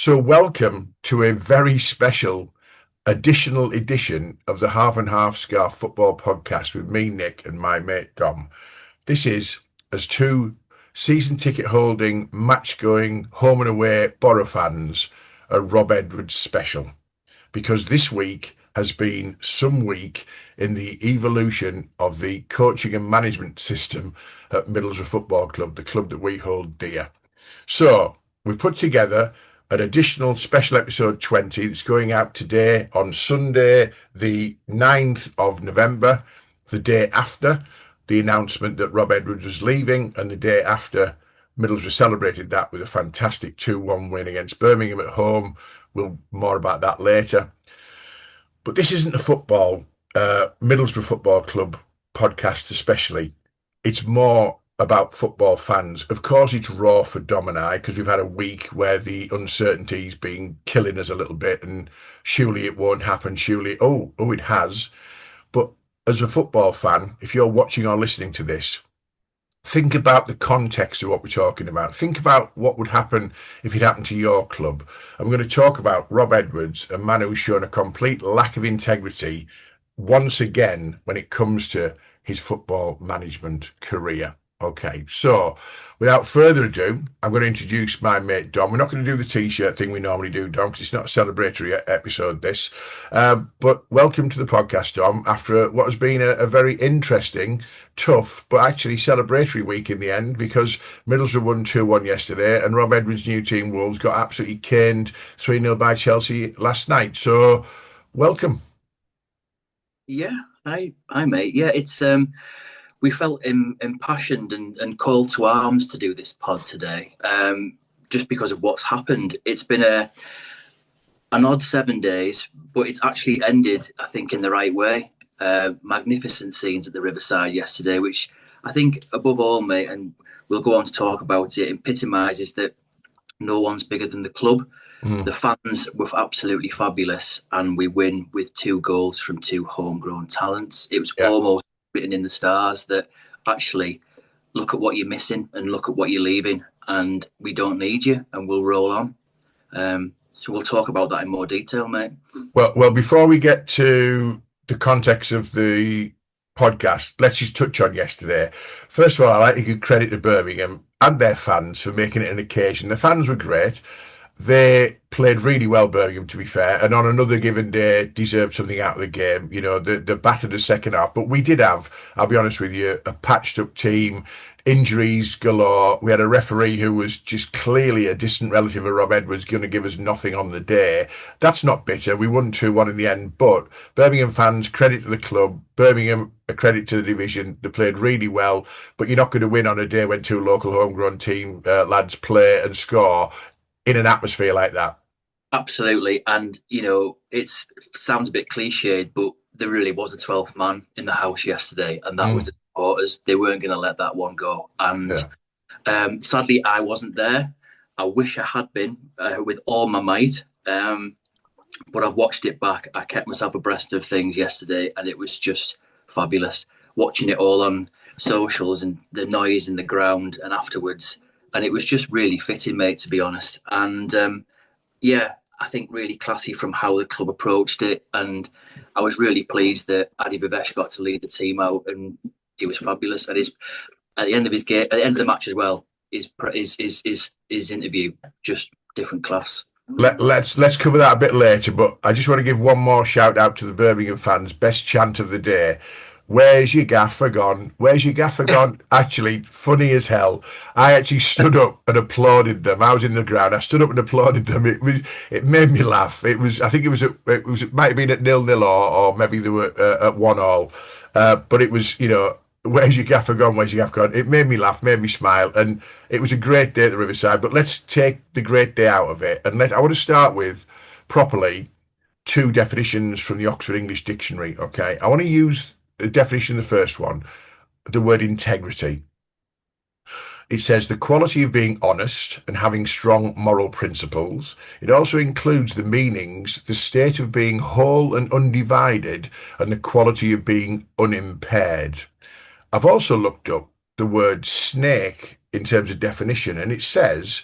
So, welcome to a very special additional edition of the Half and Half Scarf Football Podcast with me, Nick, and my mate Dom. This is as two season ticket holding, match going, home and away Borough fans, a Rob Edwards special. Because this week has been some week in the evolution of the coaching and management system at Middlesbrough Football Club, the club that we hold dear. So, we've put together an additional special episode 20. It's going out today on Sunday, the 9th of November, the day after the announcement that Rob Edwards was leaving, and the day after Middlesbrough celebrated that with a fantastic 2-1 win against Birmingham at home. We'll more about that later. But this isn't a Middlesbrough Football Club podcast especially. It's more about football fans. Of course, it's raw for Dom and I because we've had a week where the uncertainty's been killing us a little bit, and surely it won't happen. Surely, it has. But as a football fan, if you're watching or listening to this, think about the context of what we're talking about. Think about what would happen if it happened to your club. I'm going to talk about Rob Edwards, a man who's shown a complete lack of integrity once again when it comes to his football management career. Okay, so without further ado, I'm going to introduce my mate Dom. We're not going to do the T-shirt thing we normally do, Dom, because it's not a celebratory episode, this. But welcome to the podcast, Dom, after what has been a very interesting, tough, but actually celebratory week in the end, because Middlesbrough won 2-1 yesterday, and Rob Edwards' new team, Wolves, got absolutely caned 3-0 by Chelsea last night. So, welcome. Yeah, hi, mate. Yeah, it's we felt impassioned and called to arms to do this pod today, just because of what's happened. It's been an odd 7 days, but it's actually ended, I think, in the right way. Magnificent scenes at the Riverside yesterday, which I think, above all, mate, and we'll go on to talk about it, epitomises that no one's bigger than the club. The fans were absolutely fabulous, and we win with 2 goals from 2 homegrown talents. It was almost written in the stars that actually look at what you're missing and look at what you're leaving, and we don't need you, and we'll roll on. So we'll talk about that in more detail, mate. Well, before we get to the context of the podcast, let's just touch on yesterday. First of all, I'd like to give credit to Birmingham and their fans for making it an occasion. The fans were great. They played really well, Birmingham, to be fair, and on another given day deserved something out of the game. You know, they battered the second half, but we did have, I'll be honest with you, a patched up team, injuries galore. We had a referee who was just clearly a distant relative of Rob Edwards, going to give us nothing on the day. That's not bitter. We won 2-1 in the end, but Birmingham fans, credit to the club. Birmingham, a credit to the division. They played really well, but you're not going to win on a day when 2 local homegrown team lads play and score in an atmosphere like that. Absolutely. And, you know, it sounds a bit cliched, but there really was a 12th man in the house yesterday, and that was the supporters. They weren't going to let that one go. And sadly, I wasn't there. I wish I had been with all my might. But I've watched it back. I kept myself abreast of things yesterday, and it was just fabulous. Watching it all on socials and the noise in the ground and afterwards. And it was just really fitting, mate, to be honest. And I think really classy from how the club approached it. And I was really pleased that Adi Vivesh got to lead the team out, and he was fabulous. And at the end of his game, at the end of the match as well, his interview, just different class. Let's cover that a bit later, but I just want to give one more shout out to the Birmingham fans. Best chant of the day. Where's your gaffer gone? Where's your gaffer gone? Actually, funny as hell. I actually stood up and applauded them. I was in the ground. I stood up and applauded them. It made me laugh. I think it might have been at 0-0 or maybe they were at 1-1. But it was, you know, where's your gaffer gone? Where's your gaffer gone? It made me laugh, made me smile, and it was a great day at the Riverside. But let's take the great day out of it, and I want to start with properly 2 definitions from the Oxford English Dictionary. Okay, I want to use the definition, the first one, the word integrity. It says the quality of being honest and having strong moral principles. It also includes the meanings, the state of being whole and undivided, and the quality of being unimpaired. I've also looked up the word snake in terms of definition, and it says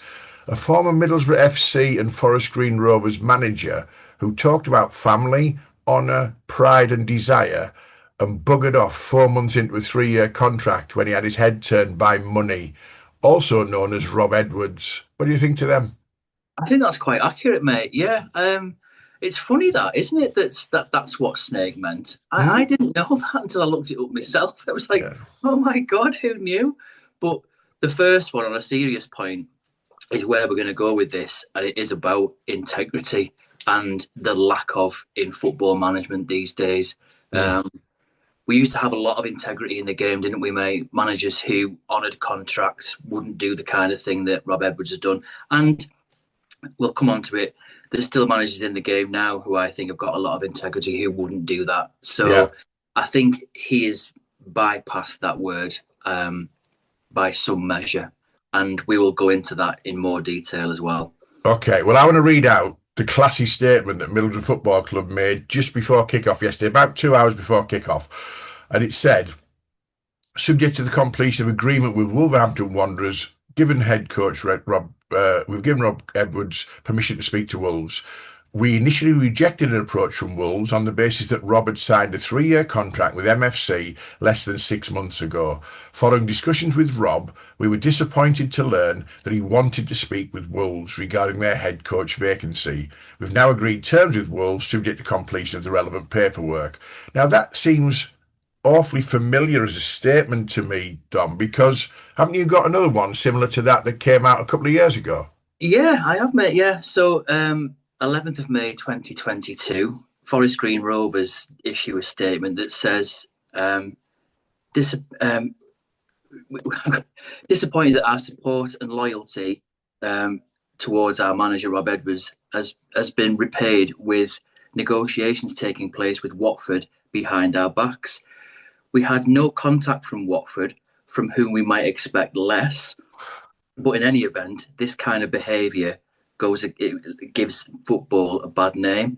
a former Middlesbrough FC and Forest Green Rovers manager who talked about family, honour, pride and desire and buggered off 4 months into a 3-year contract when he had his head turned by money, also known as Rob Edwards. What do you think to them? I think that's quite accurate, mate. Yeah. It's funny that, isn't it? That's what snake meant. I Hmm? didn't know that until I looked it up myself. I was like, Yeah. oh my God, who knew? But the first one, on a serious point, is where we're going to go with this, and it is about integrity and the lack of in football management these days. Hmm. We used to have a lot of integrity in the game, didn't we, mate? Managers who honoured contracts, wouldn't do the kind of thing that Rob Edwards has done. And we'll come on to it. There's still managers in the game now who I think have got a lot of integrity who wouldn't do that. Yeah. So I think he has bypassed that word by some measure. And we will go into that in more detail as well. Okay, well, I want to read out the classy statement that Middlesbrough Football Club made just before kick-off yesterday, about 2 hours before kick-off. And it said, subject to the completion of agreement with Wolverhampton Wanderers, given head coach we've given Rob Edwards permission to speak to Wolves. We initially rejected an approach from Wolves on the basis that Rob had signed a 3-year contract with MFC less than 6 months ago. Following discussions with Rob, we were disappointed to learn that he wanted to speak with Wolves regarding their head coach vacancy. We've now agreed terms with Wolves subject to completion of the relevant paperwork. Now that seems awfully familiar as a statement to me, Dom, because haven't you got another one similar to that came out a couple of years ago? Yeah, I have, mate. Yeah. So, 11th of May 2022, Forest Green Rovers issue a statement that says, dis- um, disappointed that our support and loyalty towards our manager, Rob Edwards, has been repaid with negotiations taking place with Watford behind our backs. We had no contact from Watford, from whom we might expect less. But in any event, this kind of behaviour it gives football a bad name.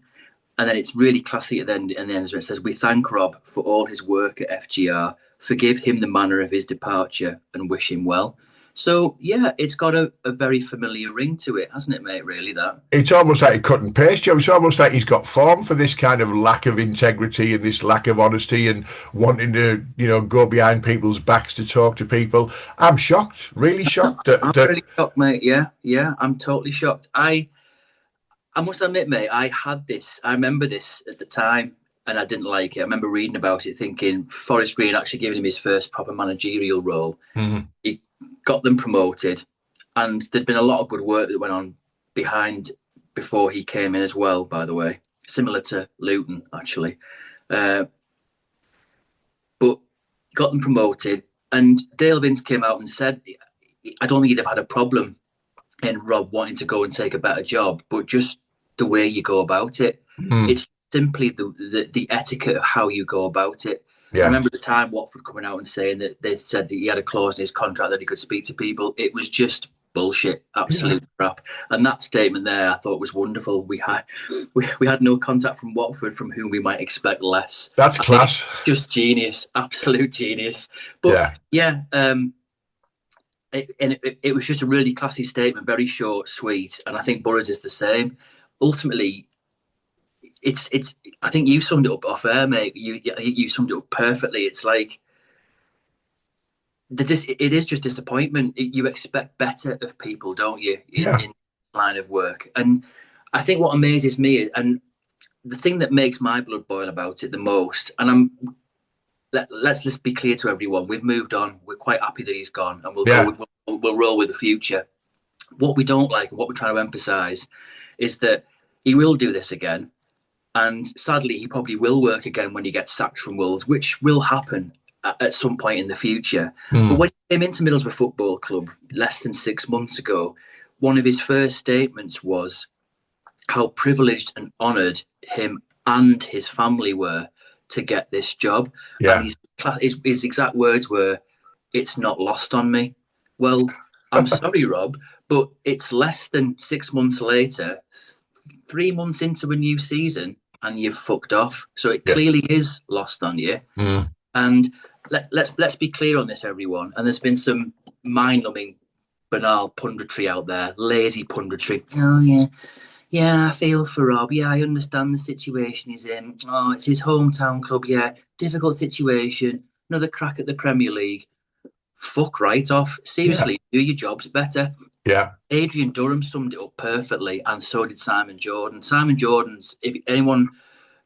And then it's really classy at the end, and then it says, we thank Rob for all his work at FGR, forgive him the manner of his departure, and wish him well. So, yeah, it's got a very familiar ring to it, hasn't it, mate, really, that? It's almost like a cut and paste job. It's almost like he's got form for this kind of lack of integrity and this lack of honesty and wanting to, go behind people's backs to talk to people. I'm shocked, really shocked I'm that really shocked, mate. Yeah, I'm totally shocked. I must admit, mate, I remember this at the time, and I didn't like it. I remember reading about it thinking Forest Green actually giving him his first proper managerial role. Mhm. He got them promoted, and there'd been a lot of good work that went on behind before he came in as well, by the way, similar to Luton, actually. Uh, but got them promoted, and Dale Vince came out and said, I don't think he'd have had a problem in Rob wanting to go and take a better job, but just the way you go about it. Mm. It's simply the etiquette of how you go about it. I Yeah. remember at the time Watford coming out and saying that they said that he had a clause in his contract that he could speak to people. It was just bullshit, Yeah. absolute crap. And that statement there, I thought was wonderful. We had no contact from Watford, from whom we might expect less. That's I think class. just genius, absolute genius. But Yeah. yeah, it was just a really classy statement, very short, sweet, and I think Burrows is the same. Ultimately, it's. I think you summed it up off air, mate. You summed it up perfectly. It's like it is just disappointment. You expect better of people, don't you, Yeah. in line of work? And I think what amazes me, and the thing that makes my blood boil about it the most, and let's be clear to everyone, we've moved on. We're quite happy that he's gone, and Yeah. we'll roll with the future. What we don't like and what we're trying to emphasise is that he will do this again. And sadly, he probably will work again when he gets sacked from Wolves, which will happen at some point in the future. But Mm. when he came into Middlesbrough Football Club less than 6 months ago, one of his first statements was how privileged and honoured him and his family were to get this job. And Yeah. his exact words were, it's not lost on me. Well, I'm sorry, Rob, but it's less than 6 months later, 3 months into a new season, and you've fucked off. So it Yeah. clearly is lost on you. Mm. And let's be clear on this, everyone. And there's been some mind-numbing banal punditry out there, lazy punditry. Oh yeah, yeah, I feel for Rob. Yeah, I understand the situation he's in. Oh, it's his hometown club. Yeah, difficult situation. Another crack at the Premier League. Fuck right off. Yeah, Seriously, do your jobs better. yeah. Adrian Durham summed it up perfectly, and so did Simon Jordan. Simon Jordan's, if anyone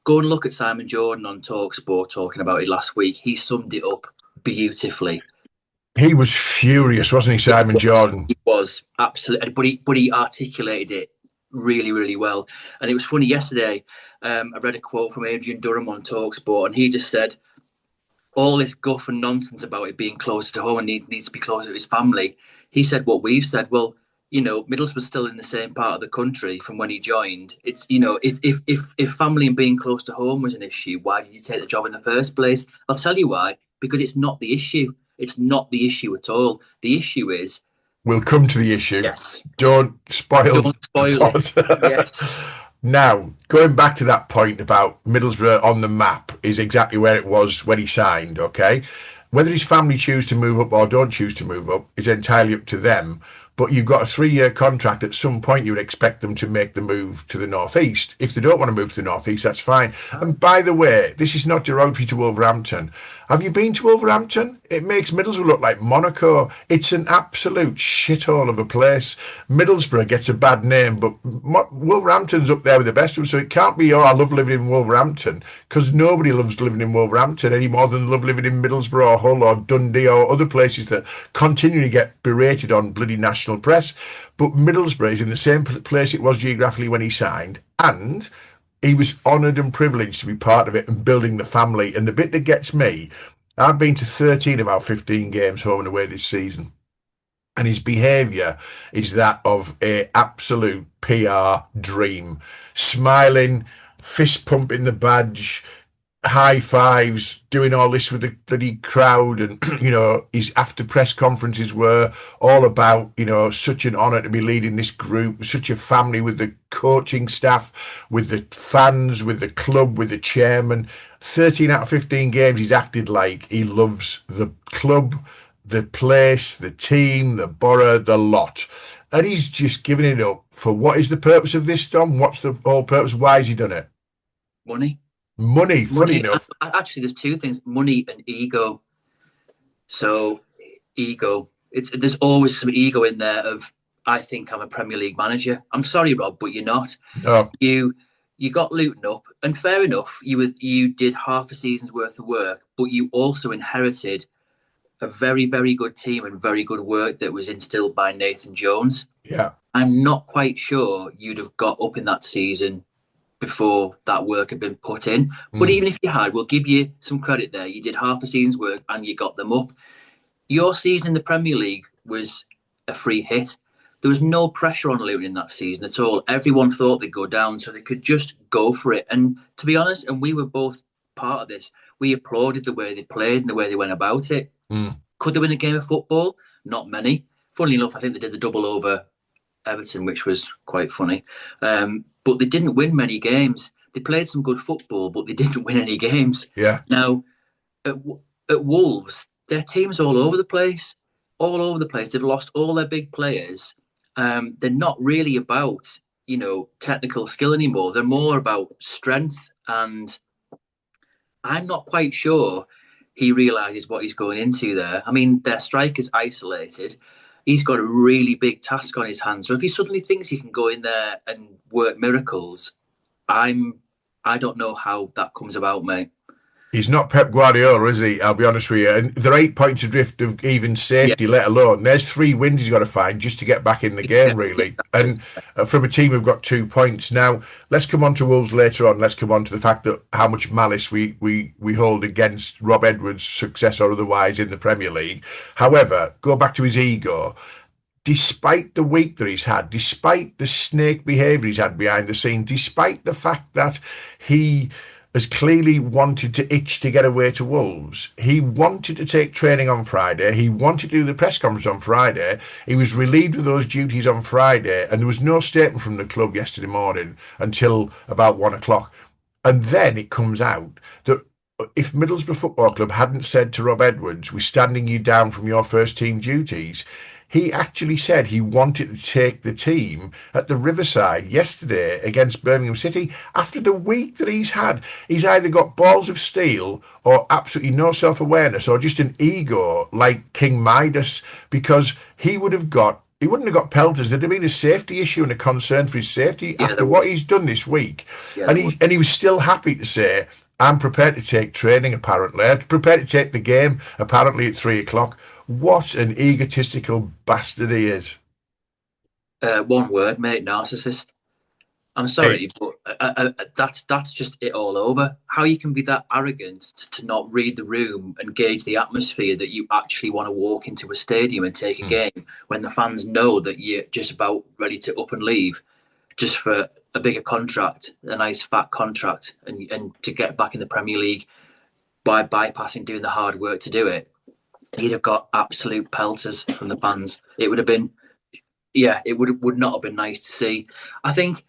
go and look at Simon Jordan on Talksport talking about it last week, he summed it up beautifully. He was furious, wasn't he, Simon Jordan? He was absolutely, but he articulated it really, really well. And it was funny yesterday. I read a quote from Adrian Durham on Talksport, and he just said, all this guff and nonsense about it being closer to home and needs to be closer to his family. He said what we've said. Well, Middlesbrough's still in the same part of the country from when he joined. It's if family and being close to home was an issue, why did you take the job in the first place? I'll tell you why. Because it's not the issue. It's not the issue at all. The issue is. We'll come to the issue. Yes. Don't spoil it. Yes. Now, going back to that point about Middlesbrough on the map is exactly where it was when he signed, okay? Whether his family choose to move up or don't choose to move up is entirely up to them. But you've got a 3-year contract. At some point, you would expect them to make the move to the northeast. If they don't want to move to the northeast, that's fine. And by the way, this is not derogatory to Wolverhampton. Have you been to Wolverhampton? It makes Middlesbrough look like Monaco. It's an absolute shithole of a place. Middlesbrough gets a bad name, but Wolverhampton's up there with the best of them. So it can't be, oh, I love living in Wolverhampton, because nobody loves living in Wolverhampton any more than love living in Middlesbrough or Hull or Dundee or other places that continually get berated on bloody national press. But Middlesbrough is in the same place it was geographically when he signed, and he was honoured and privileged to be part of it and building the family. And the bit that gets me, I've been to 13 of our 15 games home and away this season. And his behaviour is that of an absolute PR dream. Smiling, fist pumping the badge, high fives, doing all this with the bloody crowd. And, his after press conferences were all about, such an honour to be leading this group, such a family with the coaching staff, with the fans, with the club, with the chairman. 13 out of 15 games, he's acted like he loves the club, the place, the team, the borough, the lot. And he's just giving it up for what is the purpose of this, Dom? What's the whole purpose? Why has he done it? Money, funny enough. Actually, there's two things: money and ego. So, ego. There's always some ego in there of, I think I'm a Premier League manager. I'm sorry, Rob, but you're not. No. You got Luton up, and fair enough, you did half a season's worth of work, but you also inherited a very, very good team and very good work that was instilled by Nathan Jones. Yeah. I'm not quite sure you'd have got up in that season before that work had been put in. But even if you had, we'll give you some credit there. You did half a season's work and you got them up. Your season in the Premier League was a free hit. There was no pressure on Luton in that season at all. Everyone thought they'd go down, so they could just go for it. And to be honest, and we were both part of this, we applauded the way they played and the way they went about it. Could they win a game of football? Not many. Funnily enough, I think they did the double over Everton, which was quite funny. But they didn't win many games. They played some good football, but they didn't win any games. Yeah. Now, at Wolves, their team's all over the place. All over the place. They've lost all their big players. They're not really about, technical skill anymore. They're more about strength. And I'm not quite sure he realises what he's going into there. I mean, their striker's isolated. He's got a really big task on his hands. So if he suddenly thinks he can go in there and work miracles, I don't know how that comes about, mate. He's not Pep Guardiola, is he? I'll be honest with you. And they're 8 points adrift of even safety, let alone. There's 3 wins he's got to find just to get back in the game, really. And from a team who've got 2 points. Now, let's come on to Wolves later on. Let's come on to the fact that how much malice we hold against Rob Edwards' success or otherwise in the Premier League. However, go back to his ego. Despite the week that he's had, despite the snake behaviour he's had behind the scenes, despite the fact that he has clearly wanted to itch to get away to Wolves. He wanted to take training on Friday. He wanted to do the press conference on Friday. He was relieved of those duties on Friday, and there was no statement from the club yesterday morning until about 1 o'clock. And then it comes out that if Middlesbrough Football Club hadn't said to Rob Edwards, we're standing you down from your first team duties, he actually said he wanted to take the team at the Riverside yesterday against Birmingham City after the week that he's had. He's either got balls of steel or absolutely no self-awareness or just an ego like King Midas, because he wouldn't have got pelters. There'd have been a safety issue and a concern for his safety Yeah, after what he's done this week. yeah, And he was still happy to say, I'm prepared to take training, apparently. I'm prepared to take the game, apparently, at 3 o'clock. What an egotistical bastard he is. one word, mate, narcissist. I'm Hey, sorry, but that's just it all over. How you can be that arrogant to not read the room and gauge the atmosphere that you actually want to walk into a stadium and take a game when the fans know that you're just about ready to up and leave just for a bigger contract, a nice fat contract, and to get back in the Premier League by bypassing doing the hard work to do it. He'd have got absolute pelters from the fans. It would have been, yeah, it would not have been nice to see. I think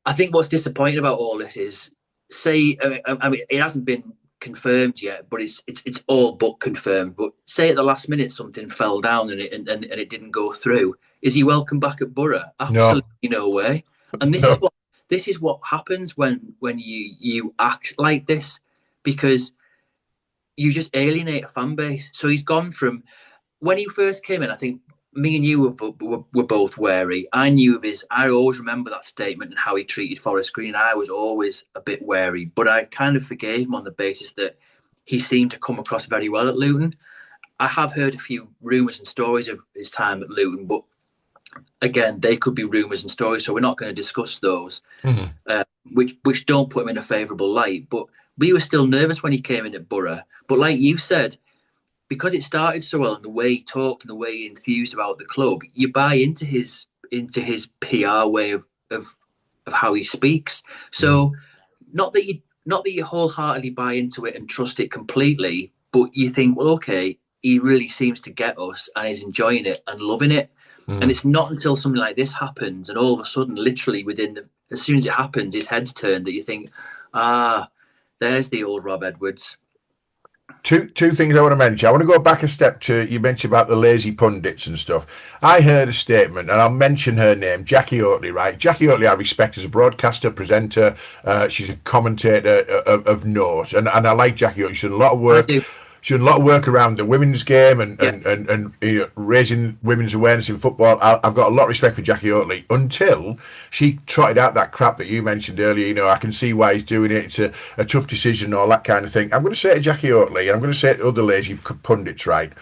I think what's disappointing about all this is, say, I mean, it hasn't been confirmed yet, but it's all but confirmed. But say at the last minute something fell down and it didn't go through. Is he welcome back at Borough? no, Absolutely no way. And no. this is what happens when you act like this, because you just alienate a fan base. So he's gone from when he first came in. I think me and you were both wary. I knew of his. I always remember that statement and how he treated Forest Green. I was always a bit wary, but I kind of forgave him on the basis that he seemed to come across very well at Luton. I have heard a few rumours and stories of his time at Luton, but again, they could be rumours and stories, so we're not going to discuss those, Mhm. which don't put him in a favourable light. But we were still nervous when he came in at Borough. But like you said, because it started so well and the way he talked and the way he enthused about the club, you buy into his PR way of how he speaks. Mhm. So not that you wholeheartedly buy into it and trust it completely, but you think, well, okay, he really seems to get us and is enjoying it and loving it. And Mhm. it's not until something like this happens and all of a sudden, literally as soon as it happens, his head's turned, that you think, ah, there's the old Rob Edwards. Two things I want to mention. I want to go back a step to you mentioned about the lazy pundits and stuff. I heard a statement, and I'll mention her name, Jackie Oatley. Right, Jackie Oatley, I respect as a broadcaster, presenter. She's a commentator of note, and I like Jackie Oatley. She's done a lot of I work. do, She's done a lot of work around the women's game and yeah. raising women's awareness in football. I've got a lot of respect for Jackie Oatley until she trotted out that crap that you mentioned earlier. I can see why he's doing it. It's a tough decision, all that kind of thing. I'm going to say to Jackie Oatley, and I'm going to say to other lazy pundits, right?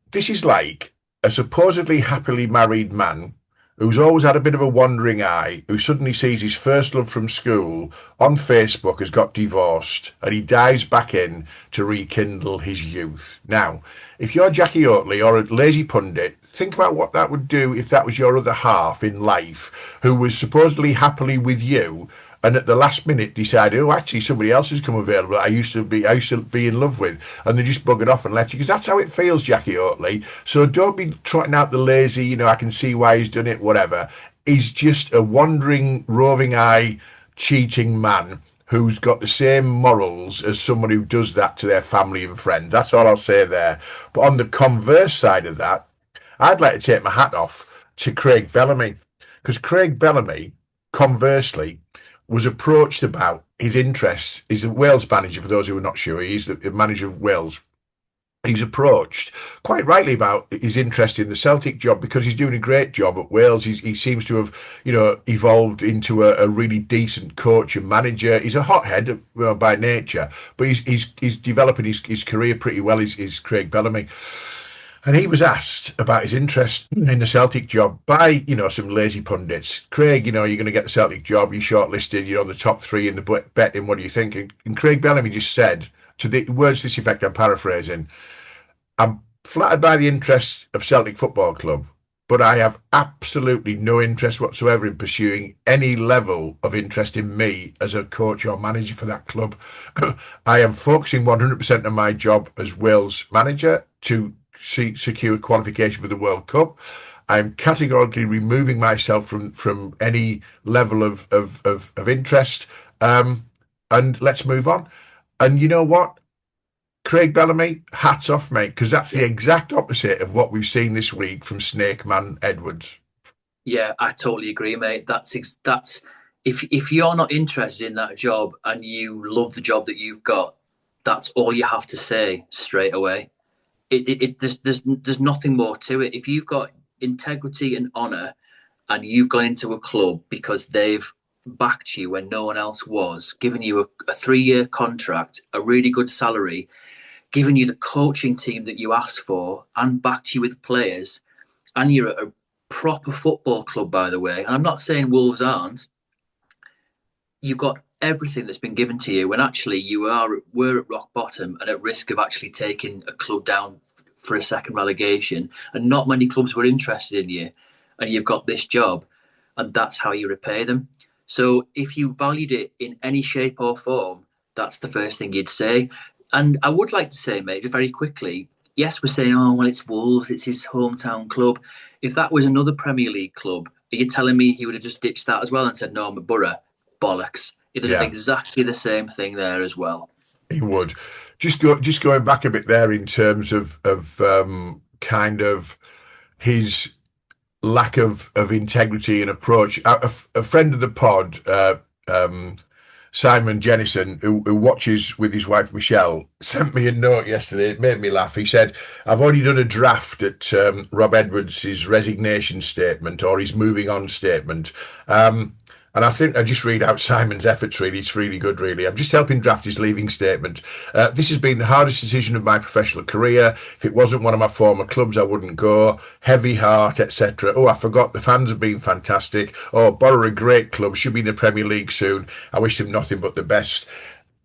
This is like a supposedly happily married man who's always had a bit of a wandering eye, who suddenly sees his first love from school on Facebook has got divorced, and he dives back in to rekindle his youth. Now, if you're Jackie Oatley or a lazy pundit, think about what that would do if that was your other half in life who was supposedly happily with you and at the last minute decided, oh, actually somebody else has come available I used to be in love with, and they just buggered off and left you, because that's how it feels, Jackie Oatley. So don't be trotting out the lazy, I can see why he's done it, whatever. He's just a wandering, roving eye, cheating man who's got the same morals as someone who does that to their family and friends. That's all I'll say there. But on the converse side of that, I'd like to take my hat off to Craig Bellamy, because Craig Bellamy, conversely, was approached about his interests. He's a Wales manager, for those who are not sure. He's the manager of Wales. He's approached quite rightly about his interest in the Celtic job because he's doing a great job at Wales. He seems to have, evolved into a really decent coach and manager. He's a hothead by nature, but he's developing his career pretty well. He's Craig Bellamy. And he was asked about his interest in the Celtic job by, some lazy pundits. Craig, you're going to get the Celtic job. You're shortlisted. You're on the top three in the betting. What do you think? And Craig Bellamy just said, to the words to this effect, I'm paraphrasing, I'm flattered by the interest of Celtic Football Club, but I have absolutely no interest whatsoever in pursuing any level of interest in me as a coach or manager for that club. I am focusing 100% on my job as Wales manager to secure qualification for the World Cup. I'm categorically removing myself from any level of interest. And let's move on. And you know what? Craig Bellamy, hats off, mate, because that's the Yeah, exact opposite of what we've seen this week from Snakeman Edwards. yeah, I totally agree, mate. That's if you're not interested in that job and you love the job that you've got, that's all you have to say straight away. There's nothing more to it. If you've got integrity and honor, and you've gone into a club because they've backed you when no one else was, given you a 3-year contract, a really good salary, given you the coaching team that you asked for, and backed you with players, and you're at a proper football club, by the way. And I'm not saying Wolves aren't. You've got everything that's been given to you, when actually were at rock bottom and at risk of actually taking a club down for a second relegation, and not many clubs were interested in you, and you've got this job, and that's how you repay them. So if you valued it in any shape or form, that's the first thing you'd say. And I would like to say, mate, very quickly, yes, we're saying, oh, well, it's Wolves, it's his hometown club. If that was another Premier League club, are you telling me he would have just ditched that as well and said, no, I'm a Borough? Bollocks. He'd have done Yeah, exactly the same thing there as well. he would. Just going back a bit there in terms of kind of his lack of integrity and approach. A friend of the pod, Simon Jennison, who watches with his wife Michelle, sent me a note yesterday. It made me laugh. He said, I've already done a draft at Rob Edwards' resignation statement, or his moving on statement. And I think I just read out Simon's efforts, really. It's really good, really. I'm just helping draft his leaving statement. This has been the hardest decision of my professional career. If it wasn't one of my former clubs, I wouldn't go. Heavy heart, etc. Oh, I forgot. The fans have been fantastic. Oh, Borough, a great club. Should be in the Premier League soon. I wish them nothing but the best.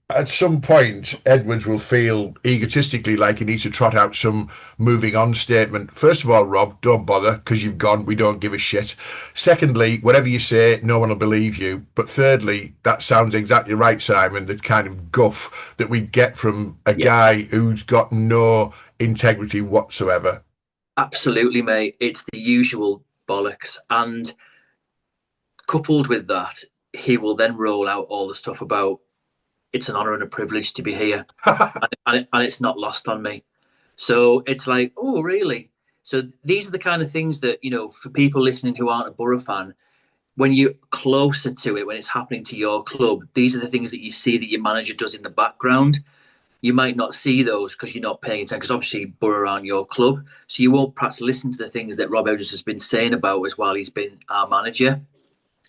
At some point, Edwards will feel egotistically like he needs to trot out some moving on statement. First of all, Rob, don't bother because you've gone. We don't give a shit. Secondly, whatever you say, no one will believe you. But thirdly, that sounds exactly right, Simon, the kind of guff that we get from a Yeah, guy who's got no integrity whatsoever. absolutely, mate. It's the usual bollocks. And coupled with that, he will then roll out all the stuff about it's an honour and a privilege to be here. And it's not lost on me. So it's like, oh, really? So these are the kind of things that, for people listening who aren't a Borough fan, when you're closer to it, when it's happening to your club, these are the things that you see that your manager does in the background. You might not see those because you're not paying attention, because obviously Borough aren't your club. So you won't perhaps listen to the things that Rob Edwards has been saying about us while he's been our manager.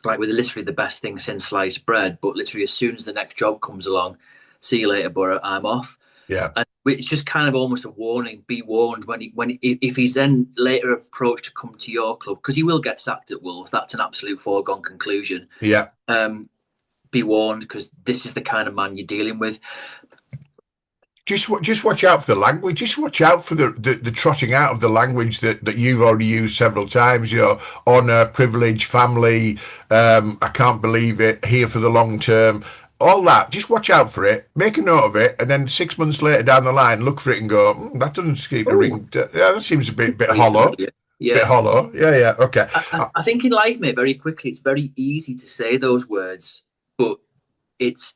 Like, we're literally the best thing since sliced bread, but literally as soon as the next job comes along, see you later, Borough, I'm off. Yeah. And it's just kind of almost a warning. Be warned if he's then later approached to come to your club, because he will get sacked at Wolves. That's an absolute foregone conclusion. Yeah. Be warned, because this is the kind of man you're dealing with. Just watch out for the language. Just watch out for the trotting out of the language that you've already used several times. Honour, privilege, family. I can't believe it. Here for the long term. All that. Just watch out for it. Make a note of it, and then 6 months later down the line, look for it and go, that doesn't keep the ring. Yeah, that seems a bit hollow. Yeah. Bit hollow. Yeah, yeah. Okay. I think in life, mate, very quickly, it's very easy to say those words, but it's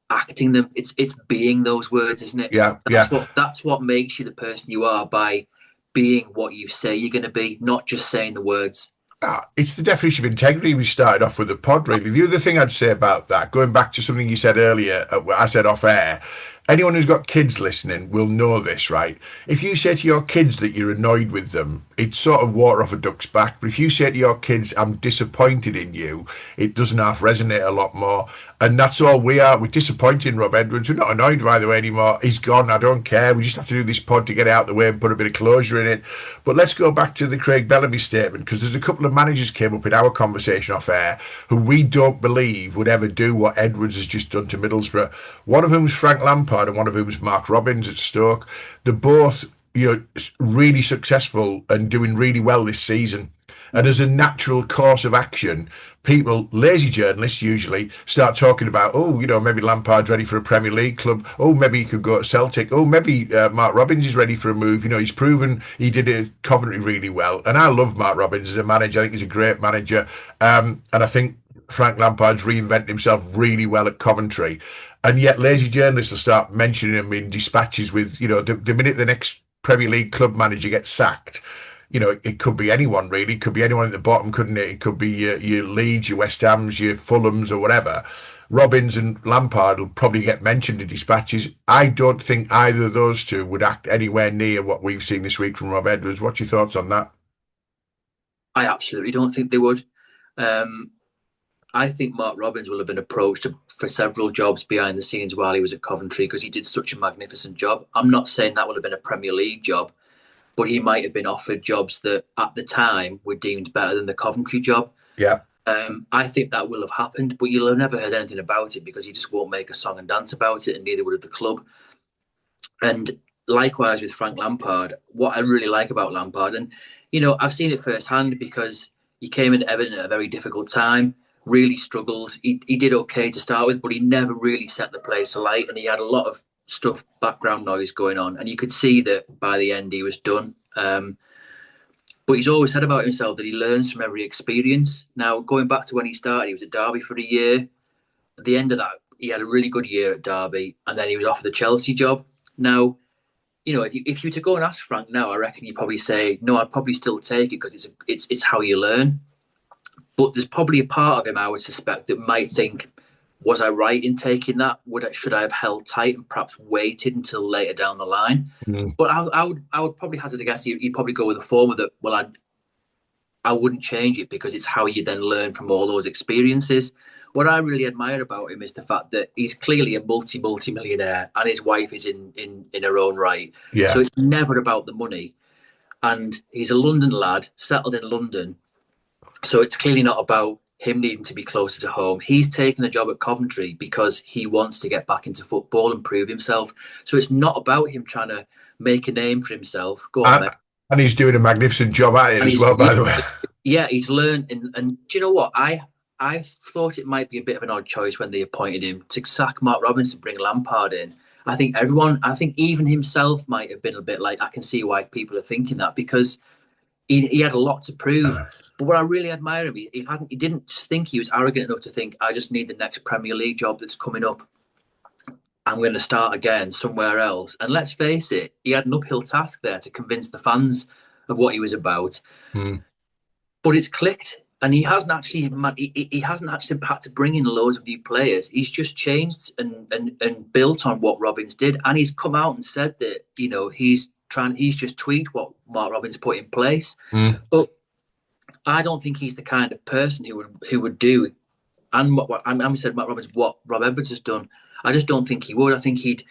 acting them. It's being those words, isn't it? Yeah, yeah. That's what makes you the person you are, by being what you say you're going to be, not just saying the words. It's the definition of integrity. We started off with the pod, really. The other thing I'd say about that, going back to something you said earlier, I said off air, anyone who's got kids listening will know this, right? If you say to your kids that you're annoyed with them, it's sort of water off a duck's back. But if you say to your kids, I'm disappointed in you, it doesn't half resonate a lot more. And that's all we are. We're disappointed in Rob Edwards. We're not annoyed, by the way, anymore. He's gone. I don't care. We just have to do this pod to get it out of the way and put a bit of closure in it. But let's go back to the Craig Bellamy statement, because there's a couple of managers came up in our conversation off air who we don't believe would ever do what Edwards has just done to Middlesbrough. One of whom is Frank Lampard and one of whom is Mark Robins at Stoke. They're both really successful and doing really well this season. And as a natural course of action, people, lazy journalists usually, start talking about, maybe Lampard's ready for a Premier League club. Oh, maybe he could go to Celtic. Oh, maybe Mark Robins is ready for a move. He's proven he did it at Coventry really well. And I love Mark Robins as a manager. I think he's a great manager. And I think Frank Lampard's reinvented himself really well at Coventry. And yet lazy journalists will start mentioning him in dispatches with, the minute the next Premier League club manager gets sacked, it could be anyone really. It could be anyone at the bottom, couldn't it? It could be your Leeds, your West Hams, your Fulhams or whatever. Robbins and Lampard will probably get mentioned in dispatches. I don't think either of those two would act anywhere near what we've seen this week from Rob Edwards. What's your thoughts on that? I absolutely don't think they would. I think Mark Robbins will have been approached for several jobs behind the scenes while he was at Coventry because he did such a magnificent job. I'm not saying that would have been a Premier League job, but he might have been offered jobs that at the time were deemed better than the Coventry job. Yeah. I think that will have happened, but you'll have never heard anything about it because he just won't make a song and dance about it, and neither would have the club. And likewise with Frank Lampard, what I really like about Lampard, and I've seen it firsthand because he came into Everton at a very difficult time, really struggled. He did okay to start with, but he never really set the place alight, and he had a lot of stuff, background noise going on, and you could see that by the end he was done. But he's always said about himself that he learns from every experience. Now, going back to when he started, he was at Derby for a year. At the end of that, he had a really good year at Derby, and then he was offered the Chelsea job. Now, if you were to go and ask Frank now, I reckon he'd probably say, no, I'd probably still take it because it's how you learn. But there's probably a part of him, I would suspect, that might think, was I right in taking that? Should I have held tight and perhaps waited until later down the line? Mm. But I would probably hazard a guess he'd probably go with the former that, well, I wouldn't change it because it's how you then learn from all those experiences. What I really admire about him is the fact that he's clearly a multi-millionaire and his wife is in her own right. Yeah. So it's never about the money. And he's a London lad, settled in London. So it's clearly not about him needing to be closer to home. He's taken a job at Coventry because he wants to get back into football and prove himself. So it's not about him trying to make a name for himself. Go on, mate. And he's doing a magnificent job at it as well, by the way. Yeah, he's learned. And do you know what? I thought it might be a bit of an odd choice when they appointed him to sack Mark Robinson, bring Lampard in. I think even himself might have been a bit like, I can see why people are thinking that because he had a lot to prove. But what I really admire him, he didn't think he was arrogant enough to think, I just need the next Premier League job that's coming up. I'm going to start again somewhere else. And let's face it, he had an uphill task there to convince the fans of what he was about. But it's clicked, and he hasn't actually had to bring in loads of new players. He's just changed and built on what Robbins did, and he's come out and said that he's just tweaked what Mark Robbins put in place. But I don't think he's the kind of person who would do, and we said Mark Robbins, what Rob Edwards has done. I just don't think he would. I think he'd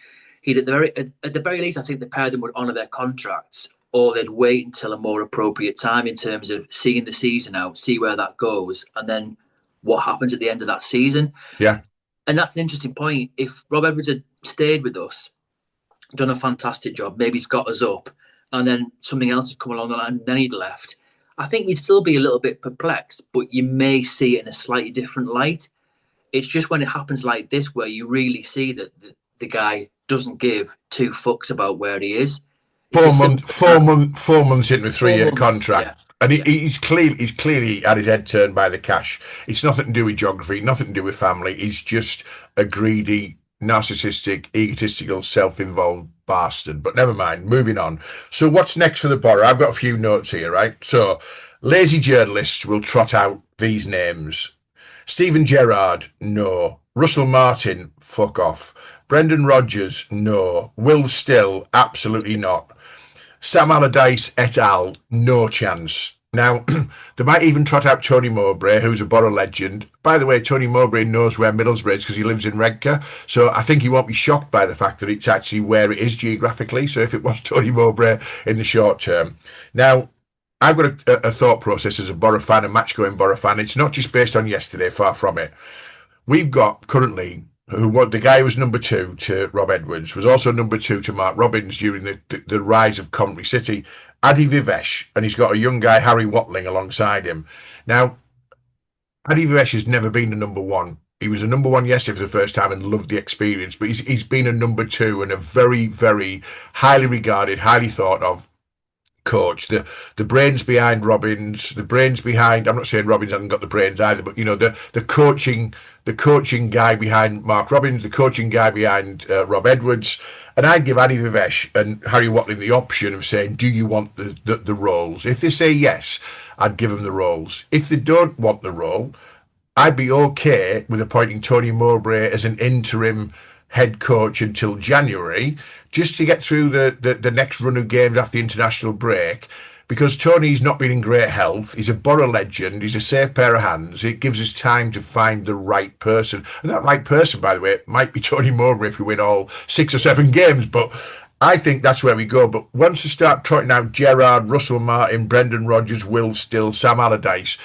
at the very least, I think the pair of them would honour their contracts, or they'd wait until a more appropriate time in terms of seeing the season out, see where that goes, and then what happens at the end of that season. Yeah. And that's an interesting point. If Rob Edwards had stayed with us, done a fantastic job, maybe he's got us up, and then something else had come along the line, and then he'd left, I think you'd still be a little bit perplexed, but you may see it in a slightly different light. It's just when it happens like this where you really see that the guy doesn't give two fucks about where he is. 4 months into a 3-year contract. Yeah. And he's clearly had his head turned by the cash. It's nothing to do with geography, nothing to do with family. He's just a greedy, narcissistic, egotistical, self-involved bastard. But never mind, moving on. So what's next for the Borough? I've got a few notes here, right? So lazy journalists will trot out these names. Stephen Gerrard, no. Russell Martin, fuck off. Brendan Rodgers, no. Will Still, absolutely not. Sam Allardyce et al., no chance. Now, they might even trot out Tony Mowbray, who's a Borough legend. By the way, Tony Mowbray knows where Middlesbrough is because he lives in Redcar, so I think he won't be shocked by the fact that it's actually where it is geographically, so if it was Tony Mowbray in the short term. Now, I've got a thought process as a Borough fan, a match-going Borough fan. It's not just based on yesterday, far from it. We've got currently... the guy who was number 2 to Rob Edwards was also number 2 to Mark Robbins during the rise of Coventry City. Adi Vivesh, and he's got a young guy, Harry Watling, alongside him. Now, Adi Vivesh has never been a number 1. He was a number 1 yesterday for the first time and loved the experience, but he's been a number 2 and a very, very highly regarded, highly thought of coach, the brains behind Robbins, the brains behind. I'm not saying Robbins hasn't got the brains either, but the coaching guy behind Mark Robbins, the coaching guy behind Rob Edwards, and I'd give Adi Vivesh and Harry Watling the option of saying, "Do you want the roles?" If they say yes, I'd give them the roles. If they don't want the role, I'd be okay with appointing Tony Mowbray as an interim head coach until January, just to get through the next run of games after the international break. Because Tony's not been in great health, he's a Borough legend, he's a safe pair of hands. It gives us time to find the right person. And that right person, by the way, might be Tony Mowbray if we win all 6 or 7 games. But I think that's where we go. But once we start trotting out Gerrard, Russell Martin, Brendan Rodgers, Will Still, Sam Allardyce,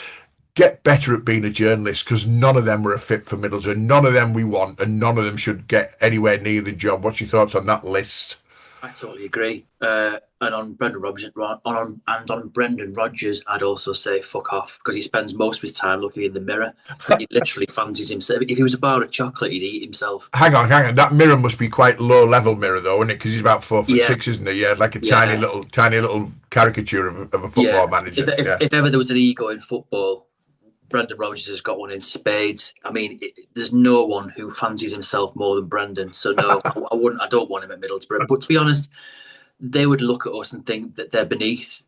get better at being a journalist, because none of them were a fit for Middlesbrough. None of them we want, and none of them should get anywhere near the job. What's your thoughts on that list? I totally agree. And on Brendan Rodgers, I'd also say fuck off, because he spends most of his time looking in the mirror. He literally fancies himself. If he was a bar of chocolate, he'd eat himself. Hang on. That mirror must be quite low level mirror though, isn't it? Because he's about 4'6", isn't he? Yeah, like a tiny little caricature of a football manager. If ever there was an ego in football, Brendan Rodgers has got one in spades. I mean, there's no one who fancies himself more than Brendan. So no, I wouldn't. I don't want him at Middlesbrough. But to be honest, they would look at us and think that they're beneath.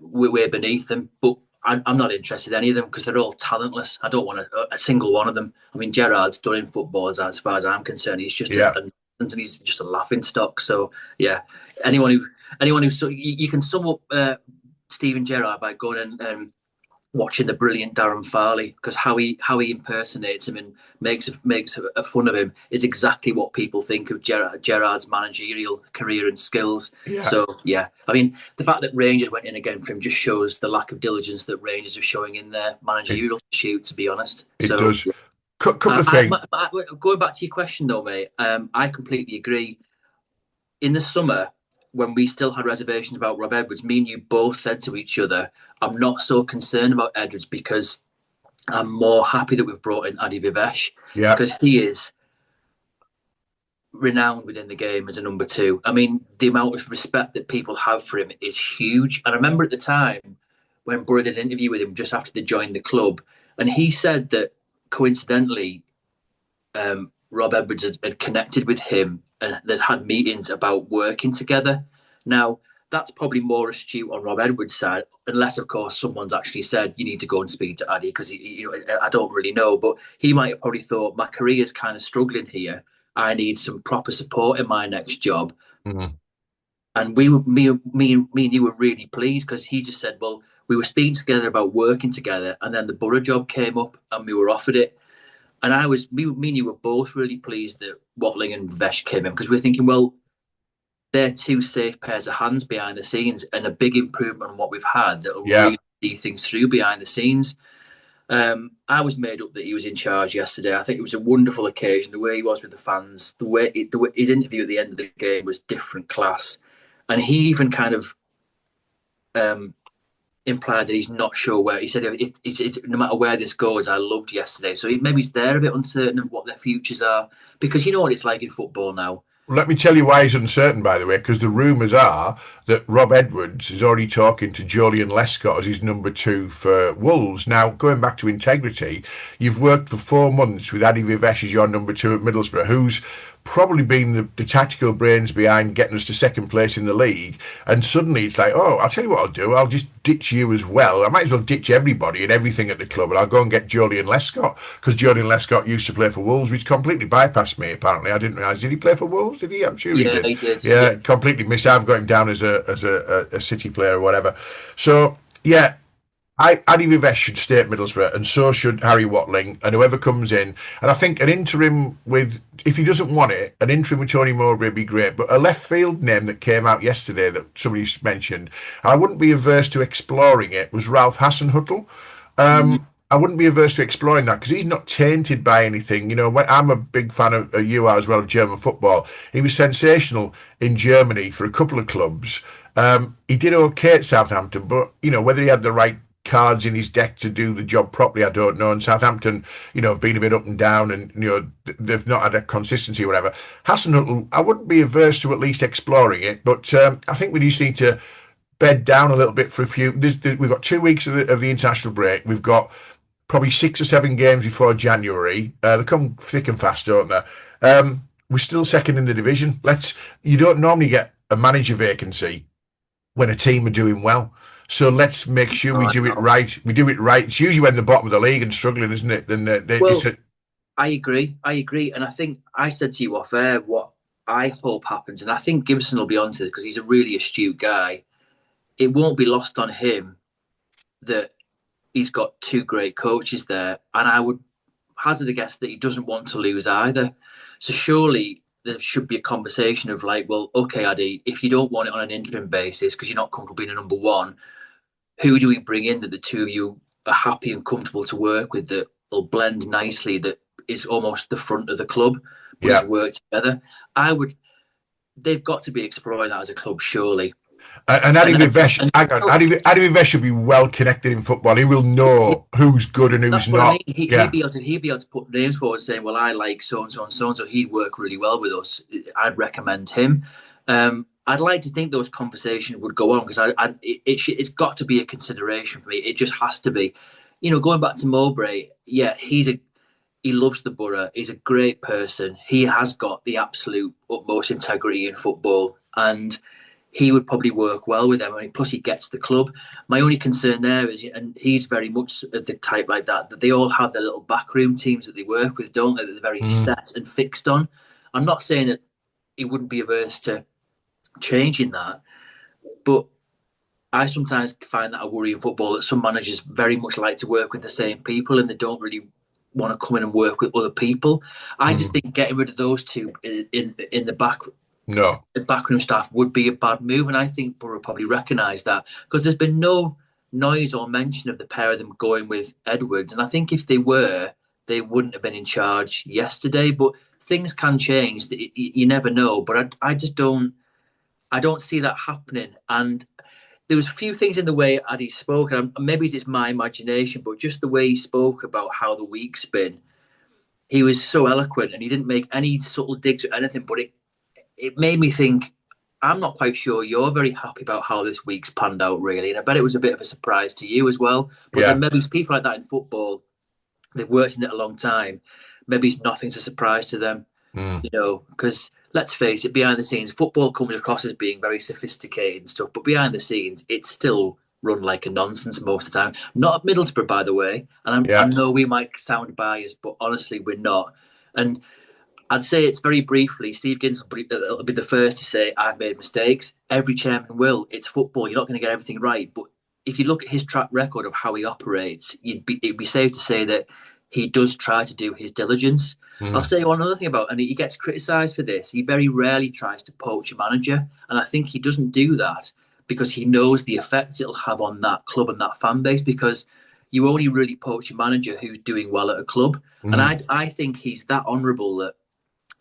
We're beneath them. But I'm not interested in any of them, because they're all talentless. I don't want a single one of them. I mean, Gerrard's done in football as far as I'm concerned. He's just and he's just a laughing stock. So yeah, anyone who so you can sum up Steven Gerrard by going and watching the brilliant Darren Farley, because how he impersonates him and makes a fun of him is exactly what people think of Gerrard's managerial career and skills. Yeah. So yeah, I mean, the fact that Rangers went in again for him just shows the lack of diligence that Rangers are showing in their managerial shoot, to be honest. It does. Yeah. Couple of things. Going back to your question though, mate, I completely agree. In the summer, when we still had reservations about Rob Edwards, me and you both said to each other, I'm not so concerned about Edwards, because I'm more happy that we've brought in Adi Vivesh, because he is renowned within the game as a number 2. I mean, the amount of respect that people have for him is huge. And I remember at the time when Borough did an interview with him just after they joined the club, and he said that coincidentally, Rob Edwards had connected with him and they'd had meetings about working together. Now, that's probably more astute on Rob Edwards' side, unless, of course, someone's actually said, you need to go and speak to Addy, because I don't really know. But he might have probably thought, my career's kind of struggling here. I need some proper support in my next job. Mm-hmm. And me and you were really pleased, because he just said, well, we were speaking together about working together, and then the Borough job came up and we were offered it. And me and you were both really pleased that Watling and Vesh came in, because we're thinking, well, they're 2 safe pairs of hands behind the scenes, and a big improvement on what we've had that'll really see things through behind the scenes. I was made up that he was in charge yesterday. I think it was a wonderful occasion. The way he was with the fans, the way his interview at the end of the game was different class, and he even kind of implied that he's not sure where. He said, if no matter where this goes, I loved yesterday. So maybe he's there a bit uncertain of what their futures are, because you know what it's like in football now. Let me tell you why he's uncertain, by the way, because the rumours are that Rob Edwards is already talking to Julian Lescott as his number 2 for Wolves. Now, going back to integrity, you've worked for 4 months with Adi Vivesh as your number 2 at Middlesbrough, who's probably been the tactical brains behind getting us to second place in the league, and suddenly it's like, oh, I'll tell you what I'll do, I'll just ditch you as well. I might as well ditch everybody and everything at the club, and I'll go and get Julian Lescott, because Julian Lescott used to play for Wolves, which completely bypassed me, apparently. I didn't realise. Did he play for Wolves? Did he? I'm sure he did. He did. Yeah, completely missed. I've got him down as a City player or whatever. So, yeah, Adi Vivesh should stay at Middlesbrough, and so should Harry Watling, and whoever comes in. And I think an interim with, if he doesn't want it, an interim with Tony Mowbray would be great. But a left field name that came out yesterday that somebody mentioned, and I wouldn't be averse to exploring it, was Ralph Hasenhüttl. I wouldn't be averse to exploring that, because he's not tainted by anything. You know, I'm a big fan of you are as well, of German football. He was sensational in Germany for a couple of clubs. He did okay at Southampton, but, you know, whether he had the right cards in his deck to do the job properly, I don't know. And Southampton, you know, have been a bit up and down, and, you know, they've not had a consistency or whatever. Hasenhüttl, I wouldn't be averse to at least exploring it, but I think we just need to bed down a little bit for a few. We've got 2 weeks of the international break. We've got probably 6 or 7 games before January. They come thick and fast, don't they? We're still second in the division. You don't normally get a manager vacancy when a team are doing well. So let's make sure we do it right. We do it right. It's usually when they're bottom of the league and struggling, isn't it? I agree. And I think I said to you off air what I hope happens, and I think Gibson will be onto it because he's a really astute guy. It won't be lost on him that he's got two great coaches there, and I would hazard a guess that he doesn't want to lose either. So surely there should be a conversation of like, well, okay, Addy, if you don't want it on an interim basis because you're not comfortable being a number one, who do we bring in that the two of you are happy and comfortable to work with, that will blend nicely, that is almost the front of the club, but you work together? They've got to be exploring that as a club, surely. And Addy Vivesh should be well connected in football. He will know who's good and who's not. I mean. He'd be able to put names forward saying, well, I like so-and-so and so-and-so. He'd work really well with us. I'd recommend him. I'd like to think those conversations would go on because it's got to be a consideration for me. It just has to be. Going back to Mowbray, he loves the borough. He's a great person. He has got the absolute utmost integrity in football, and he would probably work well with them. I mean, plus he gets the club. My only concern there is, and he's very much of the type like that they all have their little backroom teams that they work with, don't they? That they're very set and fixed on. I'm not saying that he wouldn't be averse to changing that, but I sometimes find that a worry in football that some managers very much like to work with the same people and they don't really want to come in and work with other people. I just think getting rid of those two in the backroom staff would be a bad move, and I think Borough probably recognise that because there's been no noise or mention of the pair of them going with Edwards, and I think if they were, they wouldn't have been in charge yesterday. But things can change. You never know. But I just don't see that happening. And there was a few things in the way Addy spoke, and maybe it's my imagination, but just the way he spoke about how the week's been, he was so eloquent, and he didn't make any subtle digs or anything, but it made me think, I'm not quite sure you're very happy about how this week's panned out, really. And I bet it was a bit of a surprise to you as well. But then maybe it's people like that in football, they've worked in it a long time. Maybe nothing's a surprise to them, because let's face it, behind the scenes, football comes across as being very sophisticated and stuff, but behind the scenes, it's still run like a nonsense most of the time. Not at Middlesbrough, by the way. And I know we might sound biased, but honestly, we're not. And I'd say it's very briefly, Steve Gibbs will be the first to say, I've made mistakes. Every chairman will. It's football. You're not going to get everything right. But if you look at his track record of how he operates, it'd be safe to say that he does try to do his diligence. I'll say one other thing about, and he gets criticised for this, he very rarely tries to poach a manager. And I think he doesn't do that because he knows the effect it'll have on that club and that fan base, because you only really poach a manager who's doing well at a club. And I think he's that honourable that,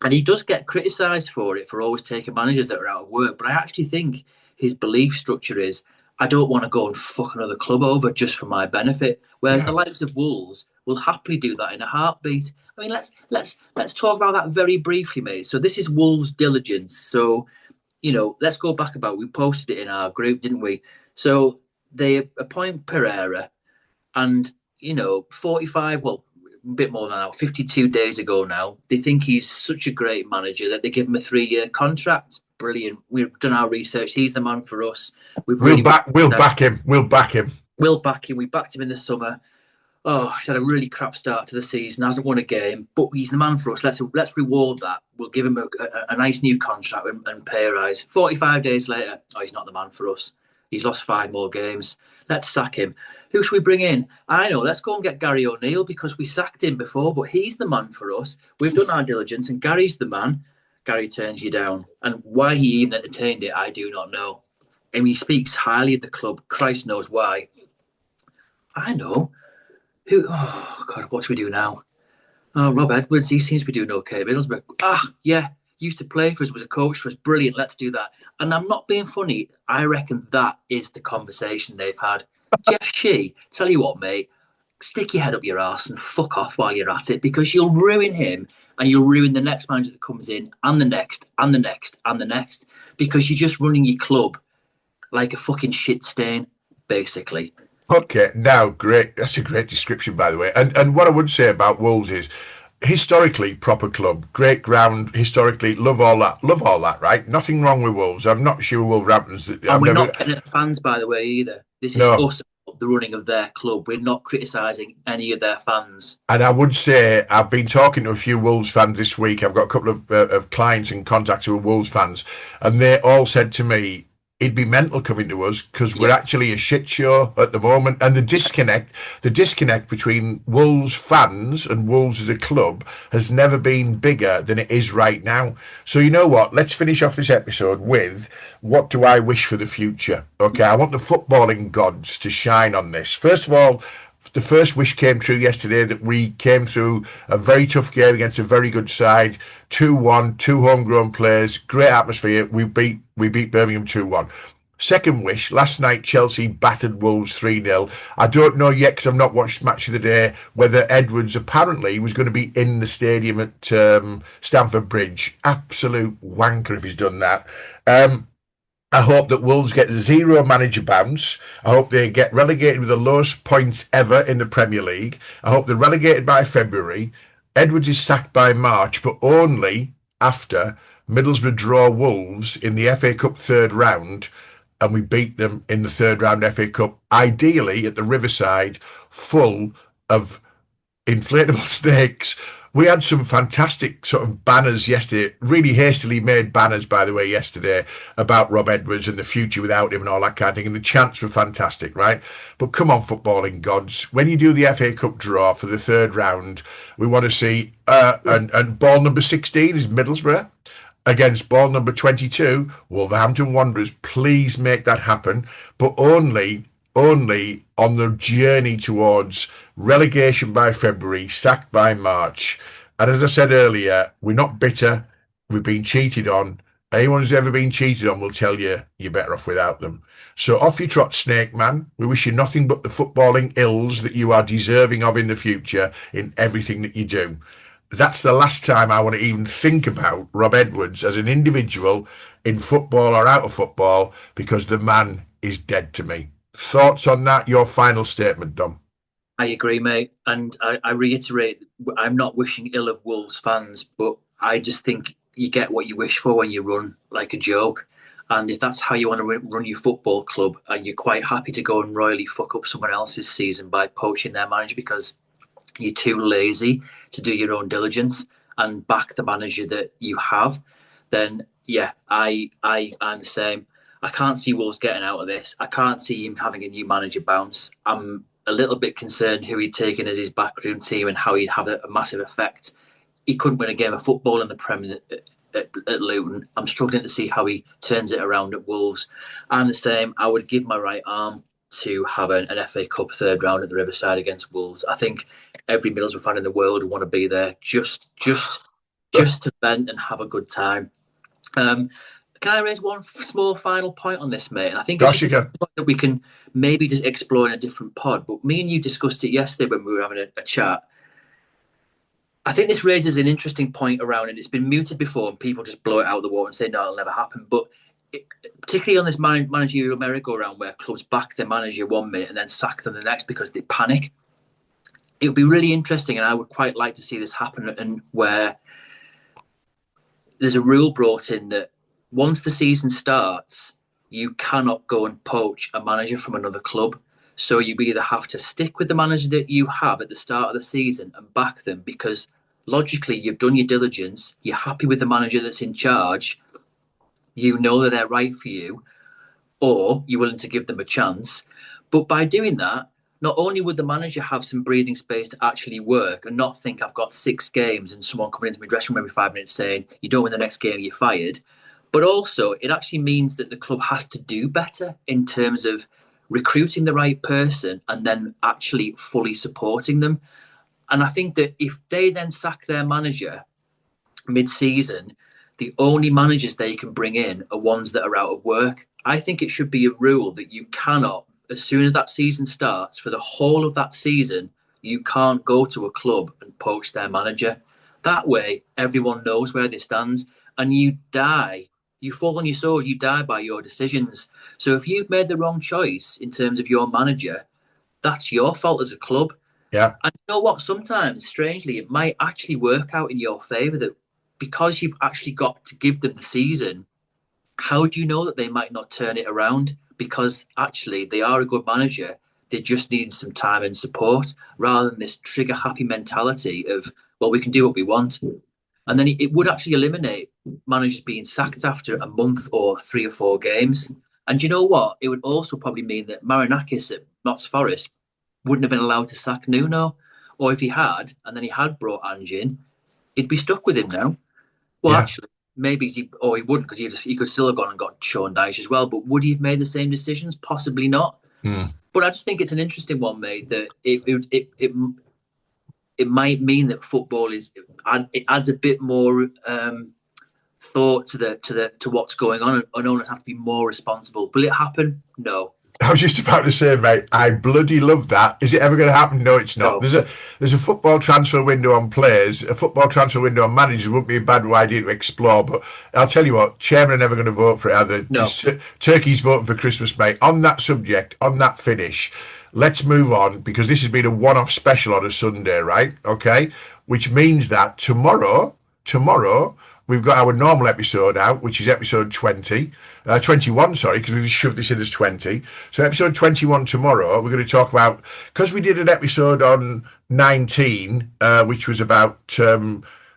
and he does get criticised for it, for always taking managers that are out of work. But I actually think his belief structure is, I don't want to go and fuck another club over just for my benefit. Whereas the likes of Wolves will happily do that in a heartbeat. I mean, let's talk about that very briefly, mate. So this is Wolves' diligence. So, let's go back we posted it in our group, didn't we? So they appoint Pereira, and 45, well, a bit more than that, 52 days ago now, they think he's such a great manager that they give him a 3-year contract. Brilliant. We've done our research. He's the man for us. We'll back him. We backed him in the summer. Oh, he's had a really crap start to the season. Hasn't won a game, but he's the man for us. Let's reward that. We'll give him a nice new contract and pay a rise. 45 days later, he's not the man for us. He's lost 5 more games. Let's sack him. Who should we bring in? I know, let's go and get Gary O'Neill because we sacked him before, but he's the man for us. We've done our diligence and Gary's the man. Gary turns you down. And why he even entertained it, I do not know. And he speaks highly of the club. Christ knows why. I know. Oh, God, what do we do now? Oh, Rob Edwards, he seems to be doing okay at Middlesbrough. Used to play for us, was a coach for us. Brilliant, let's do that. And I'm not being funny. I reckon that is the conversation they've had. Jeff Shee, tell you what, mate, stick your head up your arse and fuck off while you're at it, because you'll ruin him and you'll ruin the next manager that comes in and the next and the next and the next, because you're just running your club like a fucking shit stain, basically. Okay, now great. That's a great description, by the way. And what I would say about Wolves is historically proper club, great ground. Historically, love all that. Right? Nothing wrong with Wolves. I'm not sure Wolverhampton's. And I've we're never. not getting at fans, by the way, either. This is No, us, the running of their club. We're not criticising any of their fans. and I would say I've been talking to a few Wolves fans this week. I've got a couple of clients and contacts who are Wolves fans, and they all said to me, it'd be mental coming to us because we're Yeah, actually a shit show at the moment. And the disconnect between Wolves fans and Wolves as a club has never been bigger than it is right now. So you know what? Let's finish off this episode with what do I wish for the future? Okay, I want the footballing gods to shine on this. First of all, the first wish came true yesterday that we came through a very tough game against a very good side. 2-1, two homegrown players, great atmosphere. We beat Birmingham 2-1. Second wish, last night Chelsea battered Wolves 3-0. I don't know yet because I've not watched Match of the Day whether Edwards apparently was going to be in the stadium at Stamford Bridge. Absolute wanker if he's done that. I hope that Wolves get zero manager bounce. I hope they get relegated with the lowest points ever in the Premier League. I hope they're relegated by February. Edwards is sacked by March, but only after Middlesbrough draw Wolves in the FA Cup third round and we beat them in the third round FA Cup, ideally at the Riverside, full of inflatable snakes. We had some fantastic sort of banners yesterday, really hastily made banners, by the way, yesterday about Rob Edwards and the future without him and all that kind of thing. And the chants were fantastic, right? But come on, footballing gods. When you do the FA Cup draw for the third round, we want to see, and ball number 16 is Middlesbrough against ball number 22, Wolverhampton Wanderers. Please make that happen, but only on the journey towards relegation by February, sacked by March. And as I said earlier, we're not bitter. We've been cheated on. Anyone who's ever been cheated on will tell you you're better off without them. So off you trot, Snakeman. We wish you nothing but the footballing ills that you are deserving of in the future in everything that you do. That's the last time I want to even think about Rob Edwards as an individual in football or out of football because the man is dead to me. Thoughts on that? Your final statement, Dom. I agree, mate. And I reiterate, I'm not wishing ill of Wolves fans, but I just think you get what you wish for when you run like a joke. And if that's how you want to run your football club, and you're quite happy to go and royally fuck up someone else's season by poaching their manager because you're too lazy to do your own diligence and back the manager that you have, then yeah, I'm the same. I can't see Wolves getting out of this. I can't see him having a new manager bounce. I'm a little bit concerned who he'd taken as his backroom team and how he'd have a massive effect. He couldn't win a game of football in the Premier at Luton. I'm struggling to see how he turns it around at Wolves. I'm the same. I would give my right arm to have an FA Cup third round at the Riverside against Wolves. I think every Middlesbrough fan in the world would want to be there just to vent and have a good time. Can I raise one small final point on this, mate? And I think it's Gosh, just you a can. point that we can maybe just explore in a different pod. But me and you discussed it yesterday when we were having a chat. I think this raises an interesting point around, and it's been mooted before, and people just blow it out of the water and say, no, it'll never happen. But particularly on this managerial merry-go-round where clubs back their manager 1 minute and then sack them the next because they panic, it would be really interesting, and I would quite like to see this happen, and where there's a rule brought in that once the season starts, you cannot go and poach a manager from another club. So you either have to stick with the manager that you have at the start of the season and back them because logically you've done your diligence, you're happy with the manager that's in charge, you know that they're right for you, or you're willing to give them a chance. But by doing that, not only would the manager have some breathing space to actually work and not think I've got 6 games and someone coming into my dressing room every 5 minutes saying, you don't win the next game, you're fired. But also, it actually means that the club has to do better in terms of recruiting the right person and then actually fully supporting them. And I think that if they then sack their manager mid-season, the only managers they can bring in are ones that are out of work. I think it should be a rule that you cannot, as soon as that season starts, for the whole of that season, you can't go to a club and poach their manager. That way, everyone knows where they stand, and you die You fall on your sword, you die by your decisions. So if you've made the wrong choice in terms of your manager, that's your fault as a club. Yeah, And you know what? Sometimes, strangely, it might actually work out in your favour that because you've actually got to give them the season, how do you know that they might not turn it around? Because actually, they are a good manager. They just need some time and support rather than this trigger happy mentality of, well, we can do what we want. And then it would actually eliminate managers being sacked after a month or 3 or 4 games. And do you know what? It would also probably mean that Marinakis at Notts Forest wouldn't have been allowed to sack Nuno. Or if he had, and then he had brought Ange in, he'd be stuck with him now. Well, yeah. actually, maybe he wouldn't because he could still have gone and got Sean Dyche as well. But would he have made the same decisions? Possibly not. Mm. But I just think it's an interesting one, mate. That it might mean that football it adds a bit more thought to what's going on, and owners have to be more responsible. Will it happen? No, I was just about to say, mate, I bloody love that. Is it ever going to happen? No, it's not. no, There's a football transfer window on players, a football transfer window on managers wouldn't be a bad idea to explore. But I'll tell you what, chairman are never going to vote for it either. no. Turkey's voting for Christmas, mate. On that subject, on that finish, let's move on because this has been a one-off special on a Sunday, right? Okay, which means that tomorrow we've got our normal episode out, which is episode 21, sorry, because we've shoved this in as 20. So episode 21 tomorrow, we're going to talk about, because we did an episode on 19, which was about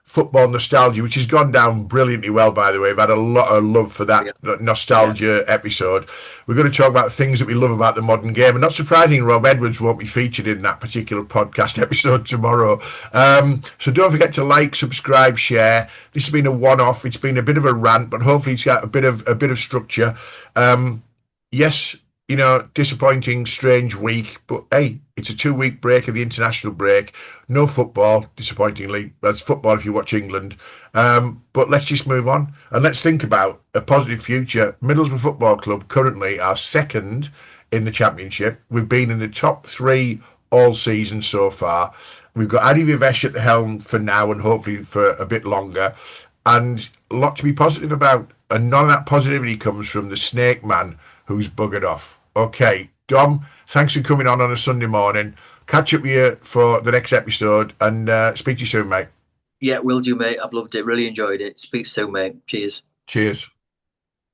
football nostalgia, which has gone down brilliantly well, by the way. We've had a lot of love for that nostalgia episode. We're going to talk about things that we love about the modern game. And not surprising, Rob Edwards won't be featured in that particular podcast episode tomorrow. So don't forget to like, subscribe, share. This has been a one-off. It's been a bit of a rant, but hopefully it's got a bit of structure. Yes, disappointing, strange week, but hey, it's a 2-week break of the international break. No football, disappointingly. That's football if you watch England. But let's just move on and let's think about a positive future. Middlesbrough Football Club currently are second in the Championship. We've been in the top 3 all season so far. We've got Adi Vivesh at the helm for now and hopefully for a bit longer. And a lot to be positive about. And none of that positivity comes from the Snakeman who's buggered off. Okay, Dom, thanks for coming on a Sunday morning. Catch up with you for the next episode and speak to you soon, mate. Yeah, will do, mate. I've loved it. Really enjoyed it. Speak soon, mate. Cheers. Cheers.